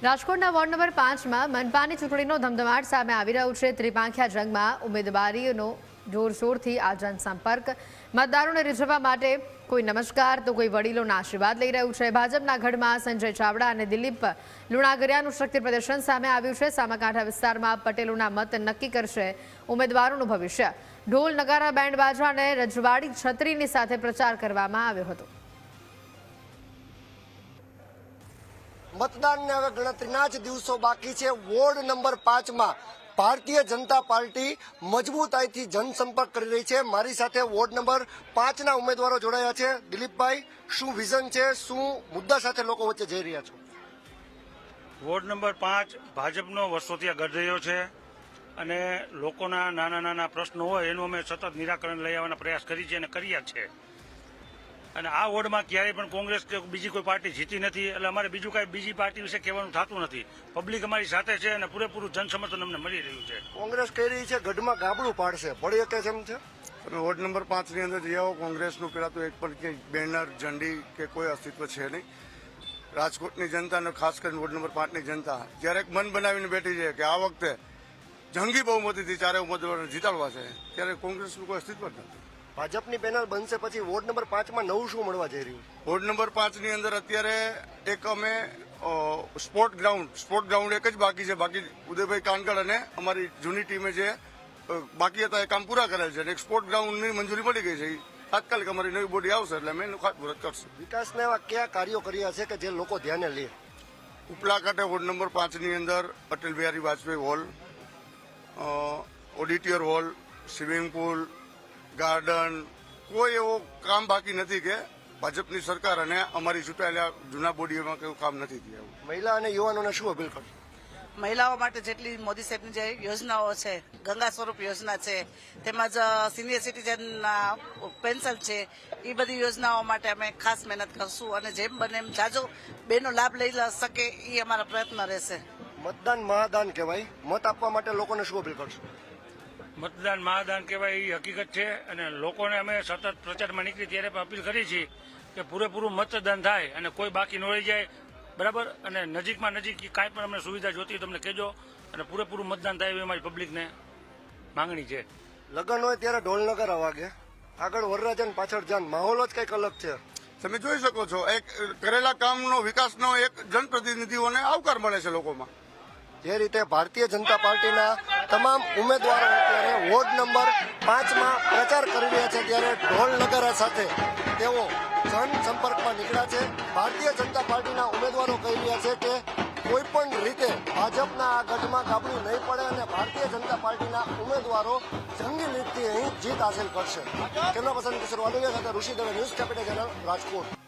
રાજકોટના ward number 5માં મનપાની ચૂંટણીનો ધમધમાટ સામે આવી રહ્યો છે। ત્રિપાંખિયા જંગમાં ઉમેદવારીનો જોરશોરથી આ જનસંપર્ક મતદારોને રીઝવવા માટે કોઈ નમસ્કાર તો કોઈ વડીલોના આશીર્વાદ લઈ રહ્યું છે। ભાજપના ગઢમાં સંજય ચાવડા અને દિલીપ લુણાગરિયાનું શક્તિ પ્રદર્શન સામે આવ્યું છે। સામાકાંઠા વિસ્તારમાં પટેલોના મત નક્કી કરશે ઉમેદવારોનું ભવિષ્ય। ઢોલ નગારા બેન્ડ બાજા અને રજવાડી છત્રીની સાથે પ્રચાર કરવામાં આવ્યો હતો। મતદાનને હવે ગણતરીના જ દિવસો બાકી છે। Ward number 5માં Bharatiya Janata party મજબૂતાઈથી જનસંપર્ક કરી રહી છે। મારી સાથે વોર્ડ નંબર 5ના ઉમેદવારો જોડાયા છે। દિલીપભાઈ, શું વિઝન છે, શું મુદ્દા સાથે લોકો વચ્ચે જઈ રહ્યા છો? વોર્ડ નંબર 5 ભાજપનો વર્ષોથી ગઢ રહ્યો છે અને લોકોના નાના નાના પ્રશ્નો હોય એનું અમે સતત નિરાકરણ લઈ આવવાના પ્રયાસ કરી છે અને કર્યા છે। અને આ વોર્ડમાં ક્યારેય પણ કોંગ્રેસ કે બીજી કોઈ પાર્ટી જીતી નથી, એટલે અમારે બીજું કાંઈ બીજી પાર્ટી વિશે કહેવાનું થતું નથી। પબ્લિક અમારી સાથે છે અને પૂરેપૂરું જનસમર્થન અમને મળી રહ્યું છે। કોંગ્રેસ કહી રહી છે ગઢમાં ગાબડું પાડશે, પડી શકે એમ છે? તમે વોર્ડ નંબર 5ની અંદર જઈ આવો, કોંગ્રેસનું પેલા તો એક પણ કે બેનર ઝંડી કે કોઈ અસ્તિત્વ છે નહીં। રાજકોટની જનતા અને ખાસ કરીને વોર્ડ નંબર 5ની જનતા જ્યારે એક મન બનાવીને બેઠી છે કે આ વખતે જંગી બહુમતીથી ચારે ઉમેદવારોને જીતાડવા છે, ત્યારે કોંગ્રેસનું કોઈ અસ્તિત્વ જ નથી। ભાજપની પેનલ બનશે પછી વોર્ડ નંબર 5માં નવું શું મળવા જઈ રહ્યું? વોર્ડ નંબર 5ની અંદર અત્યારે એક અમે સ્પોર્ટ ગ્રાઉન્ડ એક જ બાકી છે। બાકી ઉદયભાઈ કાનગડ અને અમારી જૂની ટીમે જે બાકી હતા એ કામ પૂરા કરેલ છે અને એક સ્પોર્ટ ગ્રાઉન્ડની મંજૂરી મળી ગઈ છે। તાત્કાલિક અમારી નવી બોડી આવશે એટલે અમે એનું ખાતમુહૂર્ત કરશું। વિકાસના એવા કયા કાર્યો કર્યા છે કે જે લોકો ધ્યાને લે? ઉપલા કાંઠે વોર્ડ નંબર 5ની અંદર Atal Bihari Vajpayee hall, auditorium hall, swimming pool, garden, કોઈ એવો કામ બાકી નથી કે ભાજપની સરકાર અને અમારી ચૂંટાયેલા જૂના બોડીઓમાં કોઈ કામ નથી થયું। મહિલા અને યુવાનોને શું અપીલ કરશો? મહિલાઓ માટે જેટલી મોદી સાહેબની જે યોજનાઓ છે, ગંગા સ્વરૂપ યોજના છે, તેમજ સિનિયર સિટીઝન પેન્શન છે, એ બધી યોજનાઓ માટે અમે ખાસ મહેનત કરશું અને જેમ બને એમ જાજો બેનો લાભ લઈ શકે એ અમારા પ્રયત્ન રહેશે। મતદાન મહાદાન કહેવાય, મત આપવા માટે લોકોને શું અપીલ કરશો? મતદાન મહાદાન કહેવાય એ હકીકત છે અને લોકોને અમે સતત પ્રચારમાં નીકળી ત્યારે પણ અપીલ કરી છે કે પૂરેપૂરું મતદાન થાય અને કોઈ બાકી ન રહી જાય, બરાબર। અને નજીકમાં નજીક કાંઈ પણ અમને સુવિધા જોતી હોય તમને કહેજો અને પૂરેપૂરું મતદાન થાય એવી અમારી પબ્લિકને માંગણી છે। લગ્ન હોય ત્યારે ઢોલ નગારા વાગે, આગળ વરરાજન પાછળ જાન, માહોલ જ કંઈક અલગ છે। તમે જોઈ શકો છો એક કરેલા કામનો વિકાસનો એક જનપ્રતિનિધિઓને આવકાર મળે છે લોકોમાં। જે રીતે ભારતીય જનતા પાર્ટીના તમામ ઉમેદવારો અત્યારે વોર્ડ નંબર 5માં પ્રચાર કરી રહ્યા છે ત્યારે ઢોલ નગારા સાથે તેઓ જનસંપર્કમાં નીકળ્યા છે। ભારતીય જનતા પાર્ટીના ઉમેદવારો કહી રહ્યા છે કે કોઈ પણ રીતે ભાજપના આ ગઢમાં ગાબડું નહીં પડે અને ભારતીય જનતા પાર્ટીના ઉમેદવારો જંગી લીડથી અહીં જીત હાંસલ કરશે। કેમેરા પર્સન કિશોર વાડોયા સાથે Rishi Dave, news capital channel, Rajkot.